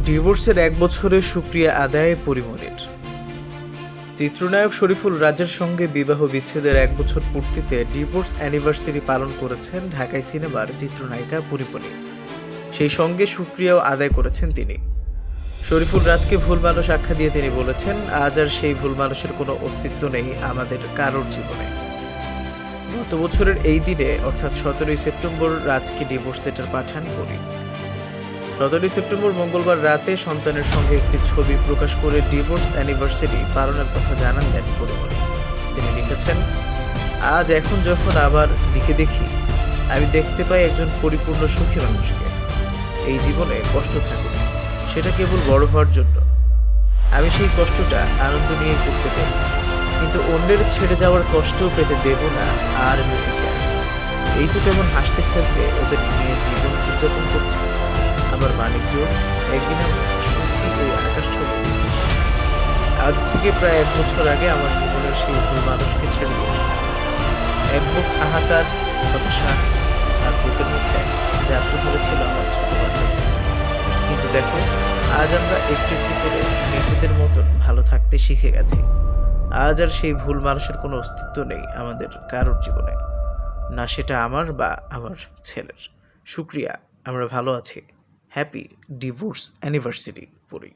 ডিভোর্সের ১ বছরের শুকরিয়া আদায়ে পরিমণির। চিত্রনায়ক শরীফুল রাজের সঙ্গে বিবাহ বিচ্ছেদের ১ বছর পূর্তিতে ডিভোর্স অ্যানিভার্সারি পালন করেছেন ঢাকাই সিনেমার চিত্রনায়িকা পরিমণি। সেই সঙ্গে শুকরিয়াও আদায় করেছেন তিনি। শরীফুল রাজকে ভুল মানুষ আখ্যা দিয়ে তিনি বলেছেন, আজ আর সেই ভুল মানুষের কোনো অস্তিত্ব নেই আমাদের কারোর জীবনে। গত বছরের এই দিনে অর্থাৎ ১৭ই সেপ্টেম্বর রাজকে ডিভোর্স লেটার পাঠান পরি। ১৭ই সেপ্টেম্বর মঙ্গলবার রাতে সন্তানের সঙ্গে একটি ছবি প্রকাশ করে ডিভোর্স অ্যানিভার্সারি পালনের কথা জানান দেন পরিমণি। তিনি লিখেছেন, আজ এখন যখন আবার দিকে দেখি, আমি দেখতে পাই একজন পরিপূর্ণ সুখী মানুষকে। এই জীবনে কষ্ট থাকে, সেটা কেবল বড় হওয়ার জন্য। আমি সেই কষ্টটা আনন্দ নিয়ে করতে চাই, কিন্তু অন্যের ছেড়ে যাওয়ার কষ্টও পেতে দেব না আর নিজেকে। এই তো কেমন হাসতে খেলতে ওদের নিয়ে জীবন উদযাপন করছে। আমার মানিকজোড় একদিন আমি সত্যি ওই আকাশ ছবি। আজ থেকে প্রায় ১ বছর আগে আমার জীবনের সেই ভুল মানুষকে ছেড়ে দিয়েছে। এক বুক হাহাকার, হতাশা আর বুকের মধ্যে জাগ্রত ধরেছিল আমার ছোট বাচ্চা ছেলে। কিন্তু দেখো, আজ আমরা একটু একটু করে নিজেদের মতন ভালো থাকতে শিখে গেছি। আজ আর সেই ভুল মানুষের কোনো অস্তিত্ব নেই আমাদের কারোর জীবনে, না সেটা আমার বা আমার ছেলের। শুকরিয়া, আমরা ভালো আছি। হ্যাপি ডিভোর্স অ্যানিভার্সারি পরি।